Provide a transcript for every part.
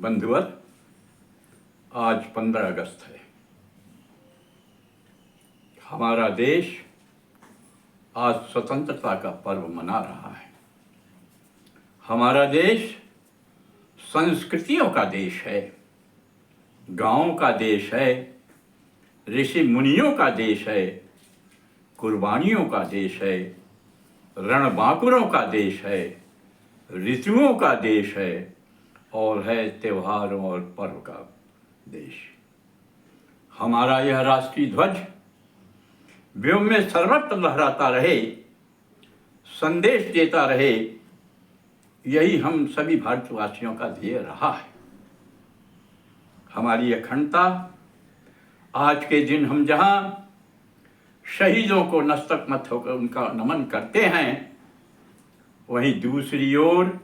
बंधुवर, आज 15 अगस्त है। हमारा देश आज स्वतंत्रता का पर्व मना रहा है। हमारा देश संस्कृतियों का देश है, गांवों का देश है, ऋषि मुनियों का देश है, कुर्बानियों का देश है, रणबांकुरों का देश है, ऋतुओं का देश है और है त्योहारों और पर्व का देश। हमारा यह राष्ट्रीय ध्वज व्योम में सर्वत्र लहराता रहे, संदेश देता रहे, यही हम सभी भारतवासियों का ध्येय रहा है। हमारी अखंडता, आज के दिन हम जहां शहीदों को नतमस्तक मत होकर उनका नमन करते हैं, वहीं दूसरी ओर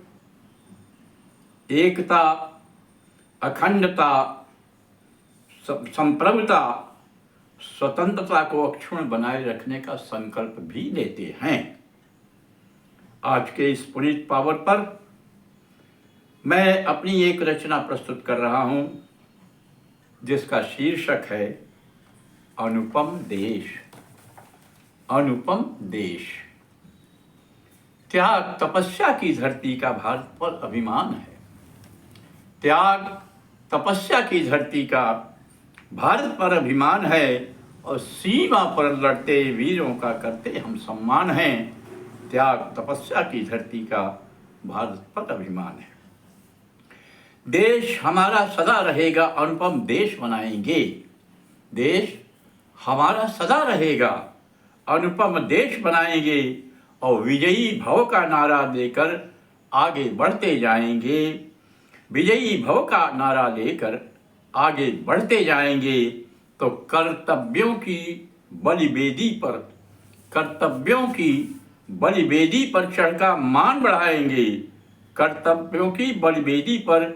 एकता, अखंडता, संप्रभुता, स्वतंत्रता को अक्षुण्ण बनाए रखने का संकल्प भी लेते हैं। आज के इस पुनीत पावन पर मैं अपनी एक रचना प्रस्तुत कर रहा हूं, जिसका शीर्षक है अनुपम देश। अनुपम देश। त्याग तपस्या की धरती का भारत पर अभिमान है। त्याग तपस्या की धरती का भारत पर अभिमान है और सीमा पर लड़ते वीरों का करते हम सम्मान हैं। त्याग तपस्या की धरती का भारत पर अभिमान है। देश हमारा सदा रहेगा, अनुपम देश बनाएंगे। देश हमारा सदा रहेगा, अनुपम देश बनाएंगे और विजयी भव का नारा देकर आगे बढ़ते जाएंगे। विजयी भव का नारा लेकर आगे बढ़ते जाएंगे तो कर्तव्यों की बलिवेदी पर, कर्तव्यों की बलिवेदी पर चढ़कर मान बढ़ाएंगे। कर्तव्यों की बलिवेदी पर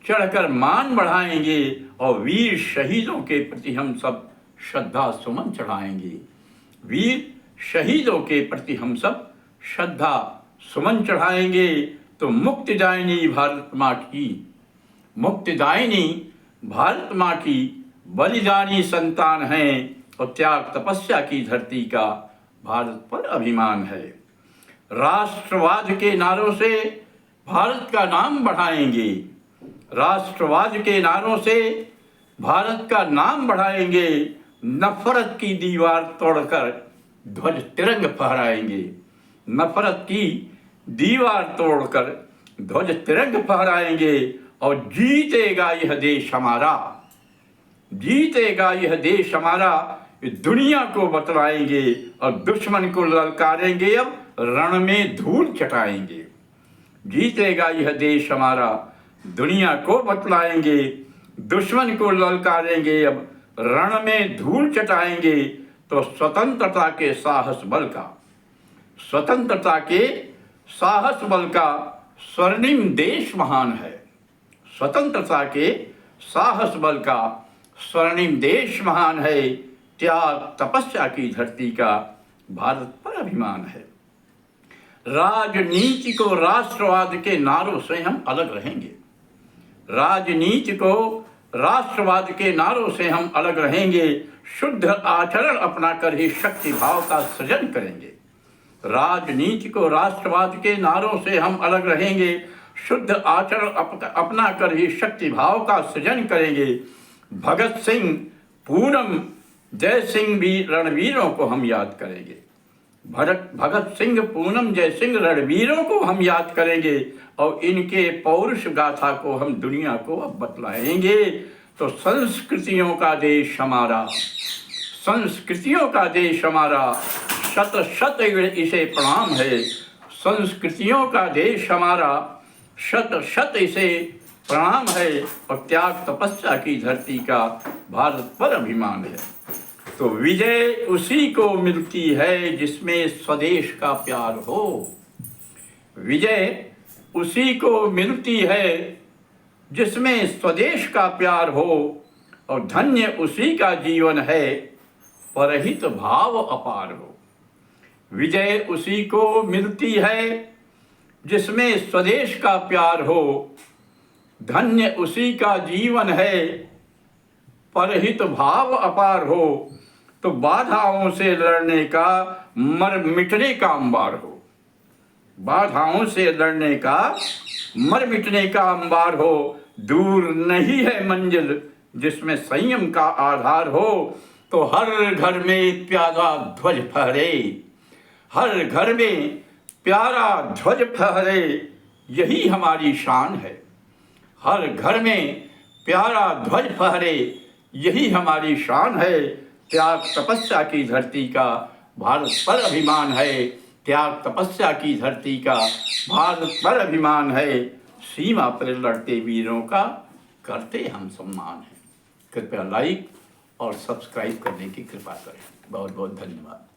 चढ़कर मान बढ़ाएंगे और वीर शहीदों के प्रति हम सब श्रद्धा सुमन चढ़ाएंगे। वीर शहीदों के प्रति हम सब श्रद्धा सुमन चढ़ाएंगे तो मुक्तिदायिनी भारत माँ की, मुक्तिदायिनी भारत माँ की बलिदानी संतान हैं और त्याग तपस्या की धरती का भारत पर अभिमान है। राष्ट्रवाद के नारों से भारत का नाम बढ़ाएंगे। राष्ट्रवाद के नारों से भारत का नाम बढ़ाएंगे। नफरत की दीवार तोड़कर ध्वज तिरंग फहराएंगे। नफरत की दीवार तोड़कर ध्वज तिरंग फहराएंगे और जीतेगा यह देश हमारा। जीतेगा यह देश हमारा, दुनिया को बतलाएंगे और दुश्मन को ललकारेंगे, अब रण में धूल चटाएंगे। जीतेगा यह देश हमारा, दुनिया को बतलाएंगे, दुश्मन को ललकारेंगे, अब रण में धूल चटाएंगे तो स्वतंत्रता के साहस बल का, स्वतंत्रता के साहस बल का स्वर्णिम देश महान है। स्वतंत्रता के साहस बल का स्वर्णिम देश महान है। त्याग तपस्या की धरती का भारत पर अभिमान है। राजनीति को राष्ट्रवाद के नारों से हम अलग रहेंगे। राजनीति को राष्ट्रवाद के नारों से हम अलग रहेंगे। शुद्ध आचरण अपनाकर ही शक्ति भाव का सृजन करेंगे। राजनीति को राष्ट्रवाद के नारों से हम अलग रहेंगे। शुद्ध आचरण अपनाकर ही शक्ति भाव का सृजन करेंगे। भगत सिंह, पूनम, जय सिंह भी रणवीरों को हम याद करेंगे। भगत सिंह, पूनम, जय सिंह रणवीरों को हम याद करेंगे और इनके पौरुष गाथा को हम दुनिया को अब बतलाएंगे तो संस्कृतियों का देश हमारा, संस्कृतियों का देश हमारा, शत शत इसे प्रणाम है। संस्कृतियों का देश हमारा, शत शत इसे प्रणाम है और त्याग तपस्या की धरती का भारत पर अभिमान है। तो विजय उसी को मिलती है जिसमें स्वदेश का प्यार हो। विजय उसी को मिलती है जिसमें स्वदेश का प्यार हो और धन्य उसी का जीवन है परहित भाव अपार हो। विजय उसी को मिलती है जिसमें स्वदेश का प्यार हो, धन्य उसी का जीवन है, परहित भाव अपार हो, तो बाधाओं से लड़ने का मर मिटने का अंबार हो। बाधाओं से लड़ने का मर मिटने का अंबार हो। दूर नहीं है मंजिल जिसमें संयम का आधार हो, तो हर घर में प्यारा ध्वज फहरे, हर घर में प्यारा ध्वज फहरे, यही हमारी शान है। हर घर में प्यारा ध्वज फहरे, यही हमारी शान है। त्याग तपस्या की धरती का भारत पर अभिमान है। त्याग तपस्या की धरती का भारत पर अभिमान है। सीमा पर लड़ते वीरों का करते हम सम्मान है। कृपया लाइक और सब्सक्राइब करने की कृपा करें। बहुत बहुत धन्यवाद।